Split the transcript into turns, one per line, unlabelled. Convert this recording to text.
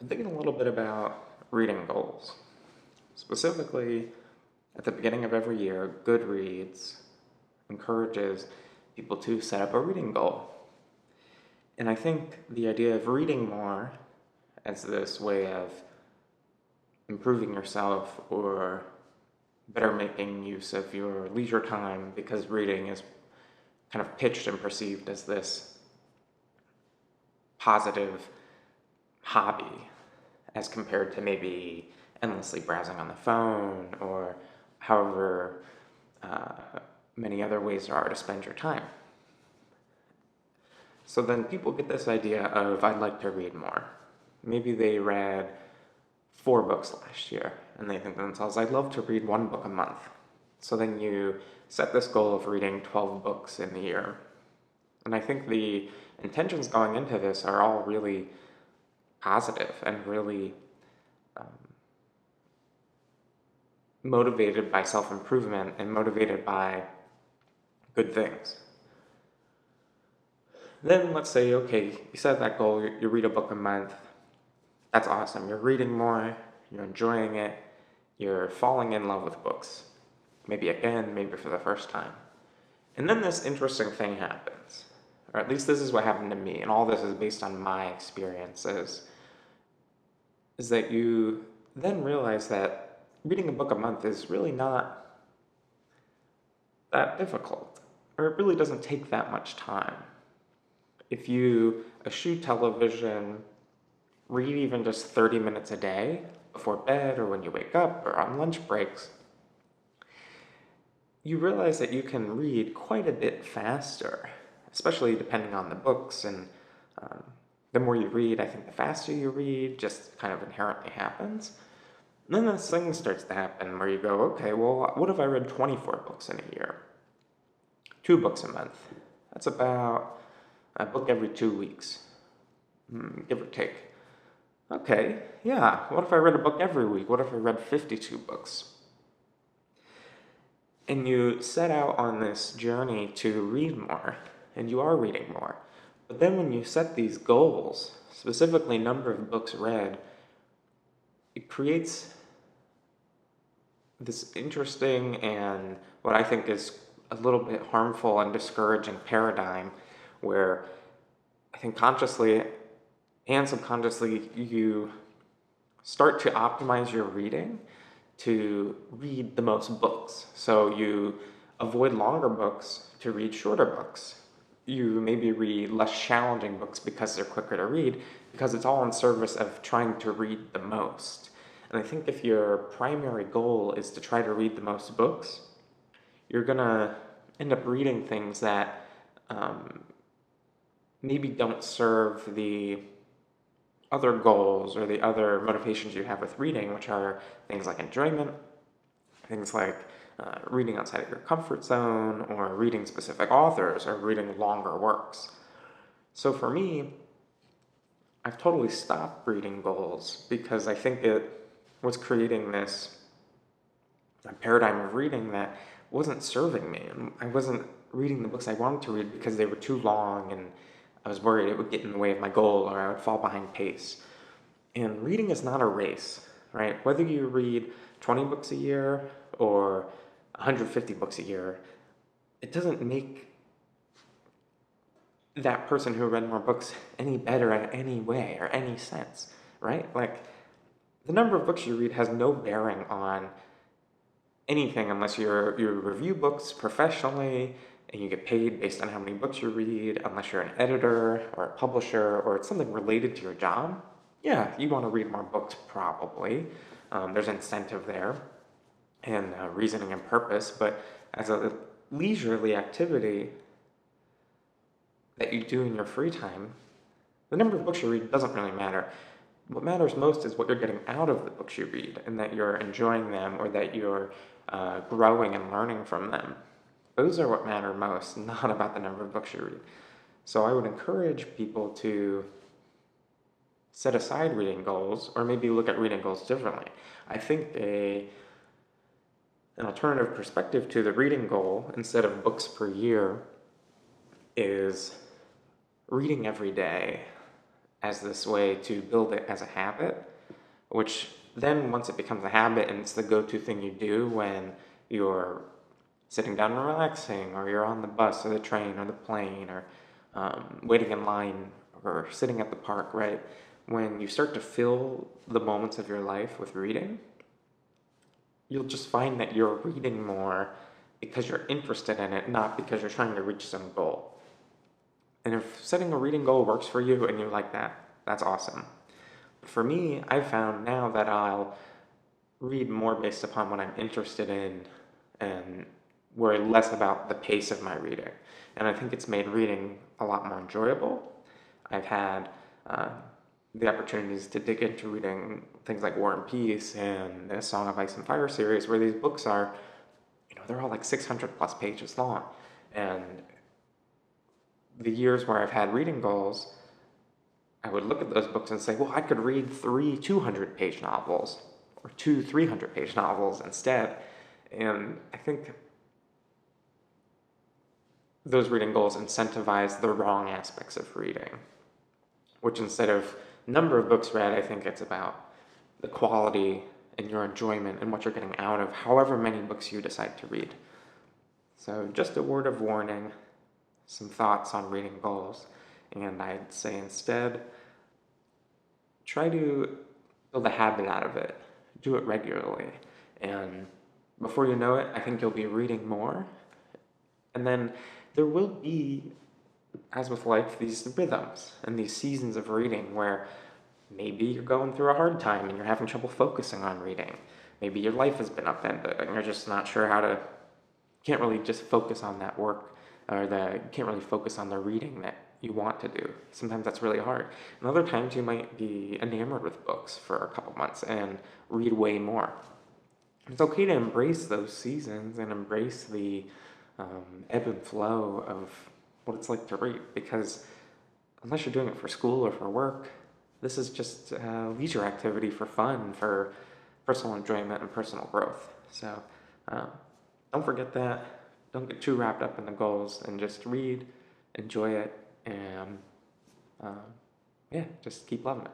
I'm thinking a little bit about reading goals. Specifically, at the beginning of every year, Goodreads encourages people to set up a reading goal. And I think the idea of reading more as this way of improving yourself or better making use of your leisure time, because reading is kind of pitched and perceived as this positive hobby as compared to maybe endlessly browsing on the phone or however uh, many other ways there are to spend your time. So then people get this idea of, I'd like to read more. Maybe they read 4 books last year and they think to themselves, I'd love to read 1 book a month. So then you set this goal of reading 12 books in the year. And I think the intentions going into this are all really positive and really um, motivated by self-improvement and motivated by good things. Then let's say, okay, you set that goal, you read a book a month. That's awesome. You're reading more, you're enjoying it, you're falling in love with books. Maybe again, maybe for the first time. And then this interesting thing happens, or at least this is what happened to me, and all this is based on my experiences, is that you then realize that reading a book a month is really not that difficult, or it really doesn't take that much time. If you eschew television, read even just 30 minutes a day before bed or when you wake up or on lunch breaks, you realize that you can read quite a bit faster, especially depending on the books. And the more you read, I think the faster you read just kind of inherently happens. And then this thing starts to happen where you go, okay, well, what if I read 24 books in a year? 2 books a month. That's about a book every 2 weeks, give or take. Okay, yeah, what if I read a book every week? What if I read 52 books? And you set out on this journey to read more, and you are reading more. But then when you set these goals, specifically number of books read, it creates this interesting and what I think is a little bit harmful and discouraging paradigm where I think consciously and subconsciously you start to optimize your reading to read the most books. So you avoid longer books to read shorter books. You maybe read less challenging books because they're quicker to read, because it's all in service of trying to read the most. And I think if your primary goal is to try to read the most books, you're gonna end up reading things that maybe don't serve the other goals or the other motivations you have with reading, which are things like enjoyment, things like reading outside of your comfort zone, or reading specific authors, or reading longer works. So for me, I've totally stopped reading goals because I think it was creating this paradigm of reading that wasn't serving me. I wasn't reading the books I wanted to read because they were too long and I was worried it would get in the way of my goal or I would fall behind pace. And reading is not a race, right? Whether you read 20 books a year or 150 books a year, it doesn't make that person who read more books any better in any way or any sense, right? Like, the number of books you read has no bearing on anything unless you review books professionally and you get paid based on how many books you read, unless you're an editor or a publisher or it's something related to your job. Yeah, you want to read more books probably. There's incentive there and reasoning and purpose, but as a leisurely activity that you do in your free time, the number of books you read doesn't really matter. What matters most is what you're getting out of the books you read and that you're enjoying them or that you're growing and learning from them. Those are what matter most, not about the number of books you read. So I would encourage people to set aside reading goals or maybe look at reading goals differently. I think an alternative perspective to the reading goal instead of books per year is reading every day as this way to build it as a habit, which then once it becomes a habit and it's the go-to thing you do when you're sitting down and relaxing, or you're on the bus or the train or the plane, or waiting in line or sitting at the park, right? When you start to fill the moments of your life with reading, you'll just find that you're reading more because you're interested in it, not because you're trying to reach some goal. And if setting a reading goal works for you and you like that, that's awesome. But for me, I've found now that I'll read more based upon what I'm interested in and worry less about the pace of my reading. And I think it's made reading a lot more enjoyable. I've had the opportunities to dig into reading things like War and Peace and the Song of Ice and Fire series, where these books are, they're all like 600 plus pages long. And the years where I've had reading goals, I would look at those books and say, well, I could read 3 200-page novels or 2 300-page novels instead. And I think those reading goals incentivize the wrong aspects of reading, which instead of number of books read, I think it's about the quality and your enjoyment and what you're getting out of however many books you decide to read. So just a word of warning, some thoughts on reading goals, and I'd say instead, try to build a habit out of it. Do it regularly, and before you know it, I think you'll be reading more, and then there will be, as with life, these rhythms and these seasons of reading where maybe you're going through a hard time and you're having trouble focusing on reading. Maybe your life has been upended and you're just not sure can't really just focus on that work, or can't really focus on the reading that you want to do. Sometimes that's really hard. And other times you might be enamored with books for a couple months and read way more. It's okay to embrace those seasons and embrace the ebb and flow of what it's like to read, because unless you're doing it for school or for work, this is just a leisure activity for fun, for personal enjoyment and personal growth. So don't forget that. Don't get too wrapped up in the goals, and just read, enjoy it, and just keep loving it.